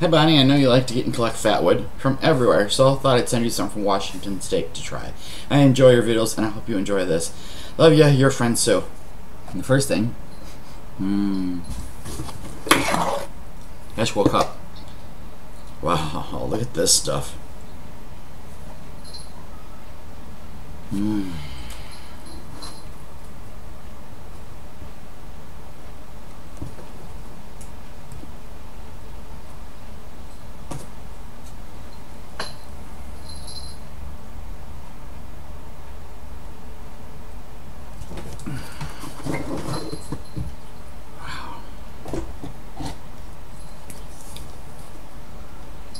Hi Bonnie, I know you like to get and collect Fatwood from everywhere, so I thought I'd send you some from Washington State to try. I enjoy your videos and I hope you enjoy this. Love ya, your friend Sue. And the first thing, I just woke up. Wow, look at this stuff.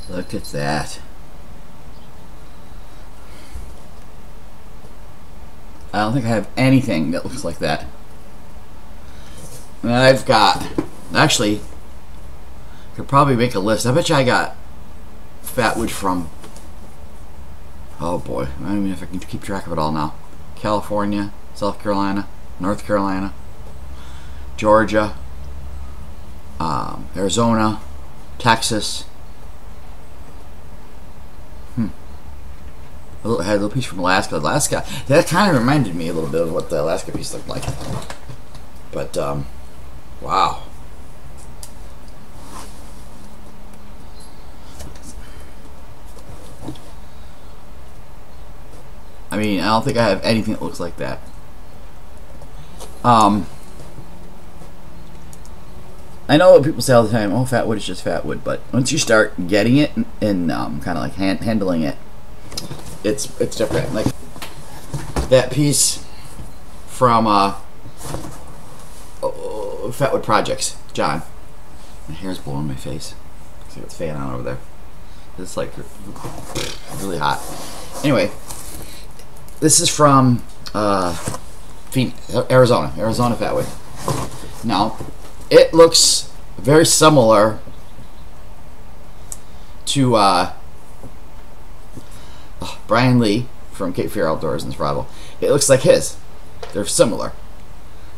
Look at that. I don't think I have anything that looks like that. And I've got, actually, I could probably make a list. I bet you I got Fatwood from, oh boy, I don't even know if I can keep track of it all now. California, South Carolina, North Carolina, Georgia, Arizona, Texas. I had a little piece from Alaska. Alaska, that kind of reminded me a little bit of what the Alaska piece looked like. But, wow. I mean, I don't think I have anything that looks like that. I know what people say all the time, oh, Fatwood is just Fatwood, but once you start getting it and kind of like handling it, it's different. Like that piece from Fatwood Projects, John. My hair's blowing my face. See what's fan on over there. It's like really hot. Anyway, this is from Arizona Fatwood. Now, it looks very similar to Brian Lee from Cape Fear Outdoors in Survival. It looks like his. They're similar.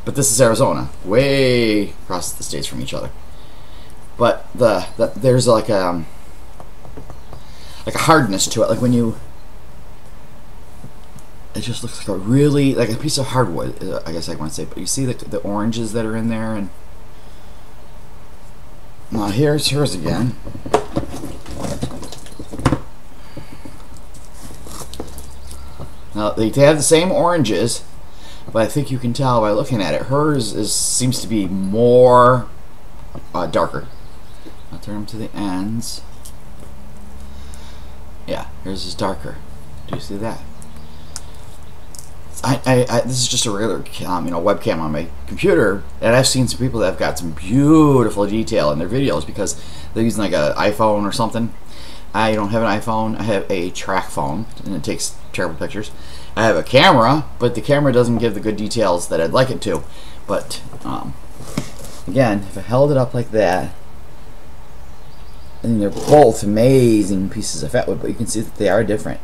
But this is Arizona, way across the states from each other. But there's like a hardness to it. Like when you, it just looks like a really, like a piece of hardwood, I guess I want to say. But you see the oranges that are in there, and now here's hers again. Now they have the same oranges, but I think you can tell by looking at it. Hers seems to be more darker. I'll turn them to the ends. Yeah, hers is darker. Do you see that? This is just a regular webcam on my computer, and I've seen some people that have got some beautiful detail in their videos because they're using like an iPhone or something. I don't have an iPhone. I have a track phone, and it takes terrible pictures. I have a camera, but the camera doesn't give the good details that I'd like it to. But again, if I held it up like that, I think they're both amazing pieces of Fatwood, but you can see that they are different.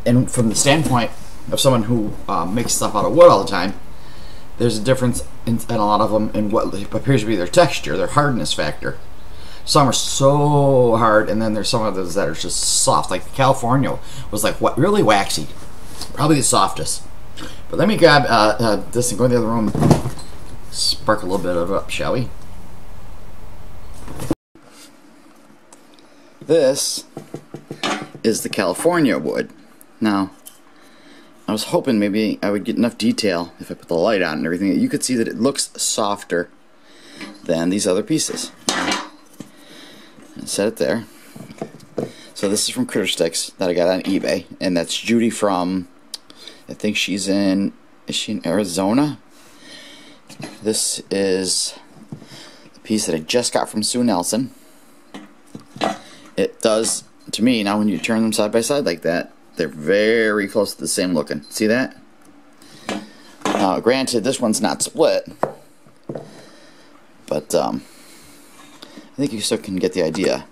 And from the standpoint of someone who makes stuff out of wood all the time, there's a difference in a lot of them in what appears to be their texture, their hardness factor. Some are so hard, and then there's some of those that are just soft. Like the California was like what, really waxy, probably the softest. But let me grab this and go in the other room, spark a little bit of it up, shall we? This is the California wood. Now, I was hoping maybe I would get enough detail if I put the light on and everything that you could see that it looks softer than these other pieces. And set it there. So this is from Critter Sticks that I got on eBay, and that's Judy from, I think she's in, is she in Arizona? This is a piece that I just got from Sue Nelson. It does, to me, now when you turn them side by side like that, they're very close to the same looking. See that? Granted, this one's not split, but I think you still can get the idea.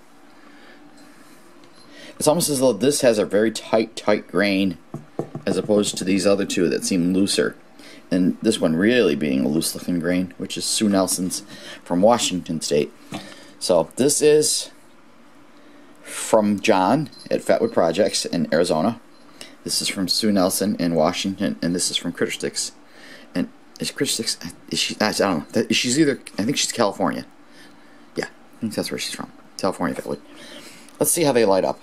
It's almost as though this has a very tight grain as opposed to these other two that seem looser. and this one really being a loose looking grain, which is Sue Nelson's from Washington State. So this is from John at Fatwood Projects in Arizona. This is from Sue Nelson in Washington, and this is from Critter Sticks. And is Critter Sticks? Is she? I don't know. She's either. I think she's California. Yeah, I think that's where she's from. California Fatwood. Let's see how they light up.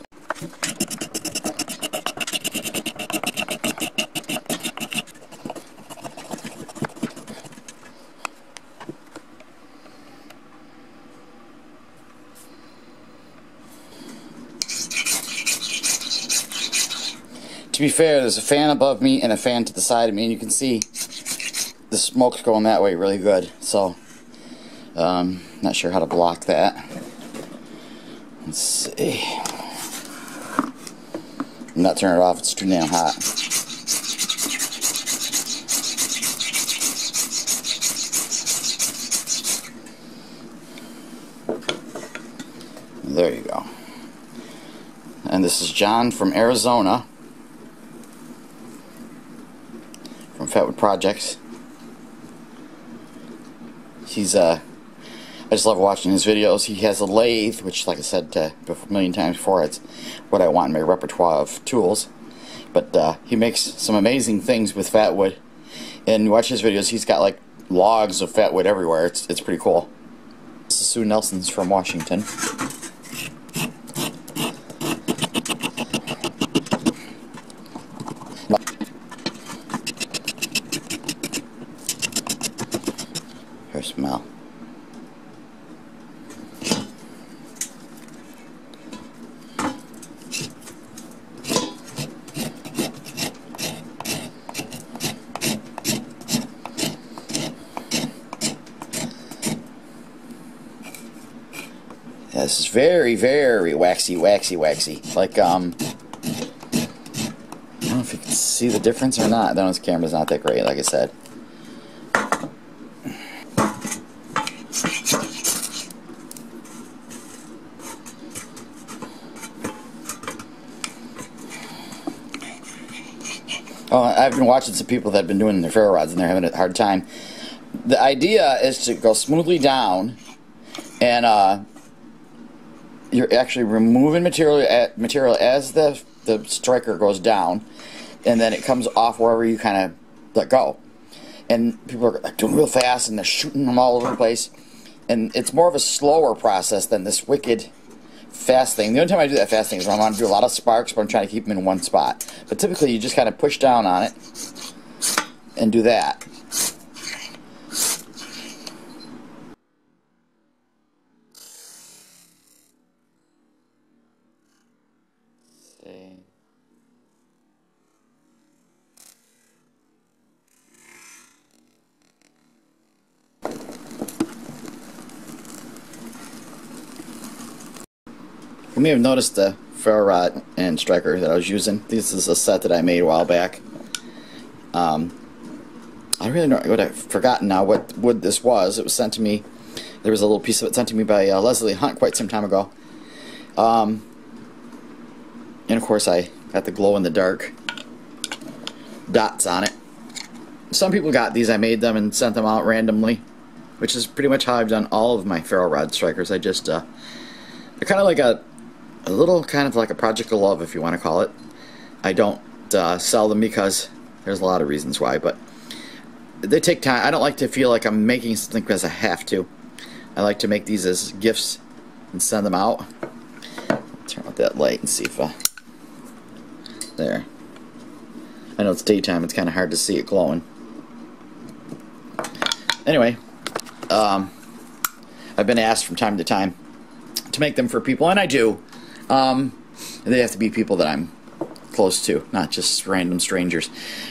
To be fair, there's a fan above me and a fan to the side of me, and you can see the smoke's going that way really good. So, not sure how to block that. Let's see. I'm not turning it off, it's too damn hot. There you go. And this is John from Arizona, from Fatwood Projects. He's I just love watching his videos. He has a lathe, which, like I said a million times before, it's what I want in my repertoire of tools. But he makes some amazing things with Fatwood. And you watch his videos, he's got like logs of Fatwood everywhere. It's pretty cool. This is Sue Nelson's from Washington. Her smell. Yeah, this is very, very waxy. Like, I don't know if you can see the difference or not. This camera's not that great, like I said. Oh, I've been watching some people that have been doing their ferro rods, and they're having a hard time. The idea is to go smoothly down, and you're actually removing material as the striker goes down, and then it comes off wherever you kind of let go. And people are like doing real fast, and they're shooting them all over the place. And it's more of a slower process than this wicked fast thing. The only time I do that fast thing is when I want to do a lot of sparks, but I'm trying to keep them in one spot. But typically, you just kind of push down on it and do that. You may have noticed the ferro rod and striker that I was using. This is a set that I made a while back. I really don't know what I've forgotten now what wood this was. It was sent to me. There was a little piece of it sent to me by Leslie Hunt quite some time ago. And of course I got the glow in the dark dots on it. Some people got these. I made them and sent them out randomly, which is pretty much how I've done all of my ferro rod strikers. I just they're kind of like a little kind of like a project of love, if you want to call it. I don't sell them because there's a lot of reasons why, but they take time. I don't like to feel like I'm making something because I have to. I like to make these as gifts and send them out. Turn out that light and see if there. I know it's daytime, it's kind of hard to see it glowing. Anyway, I've been asked from time to time to make them for people, and I do. They have to be people that I'm close to, not just random strangers.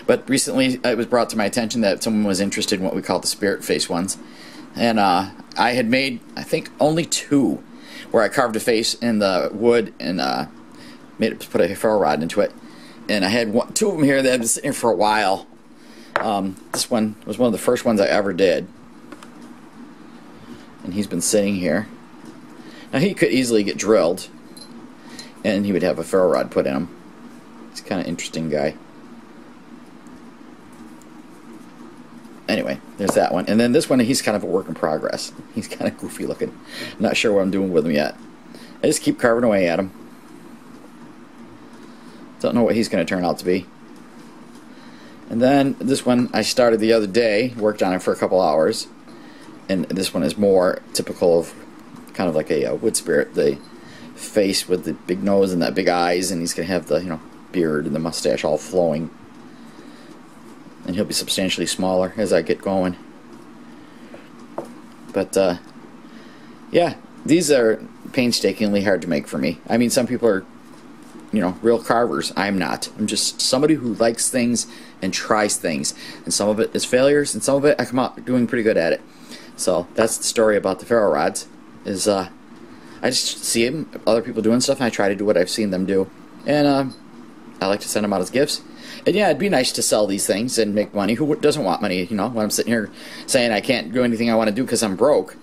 But recently it was brought to my attention that someone was interested in what we call the spirit face ones. And I had made, I think, only two where I carved a face in the wood and put a ferro rod into it. And I had two of them here that had been sitting here for a while. This one was one of the first ones I ever did. And he's been sitting here. Now he could easily get drilled, and he would have a ferro rod put in him. He's kind of interesting guy. there's that one. And then this one, he's kind of a work in progress. He's kind of goofy looking. I'm not sure what I'm doing with him yet. I just keep carving away at him. Don't know what he's going to turn out to be. And then this one I started the other day, worked on it for a couple hours. And this one is more typical of kind of like a wood spirit. The face with the big nose and that big eyes, and he's going to have the, you know, beard and the mustache all flowing. And he'll be substantially smaller as I get going. But yeah, these are painstakingly hard to make for me. I mean, some people are, you know, real carvers. I'm not. I'm just somebody who likes things and tries things. And some of it is failures, and some of it I come out doing pretty good at it. So that's the story about the Ferro Rods. Is I just see them, other people doing stuff, and I try to do what I've seen them do. And I like to send them out as gifts. And yeah, it'd be nice to sell these things and make money. Who doesn't want money, you know, when I'm sitting here saying I can't do anything I want to do because I'm broke.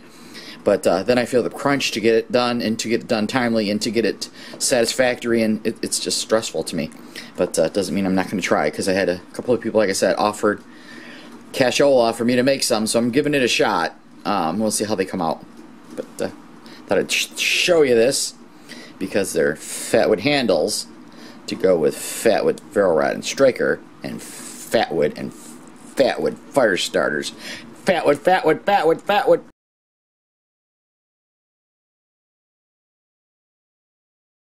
But then I feel the crunch to get it done, and to get it done timely, and to get it satisfactory, and it's just stressful to me. But it doesn't mean I'm not going to try, because I had a couple of people, like I said, offered cashola for me to make some, so I'm giving it a shot. We'll see how they come out. But thought I'd show you this, because they're Fatwood handles to go with Fatwood Ferro Rod and Striker, and Fatwood fire starters. Fatwood, Fatwood, Fatwood, Fatwood.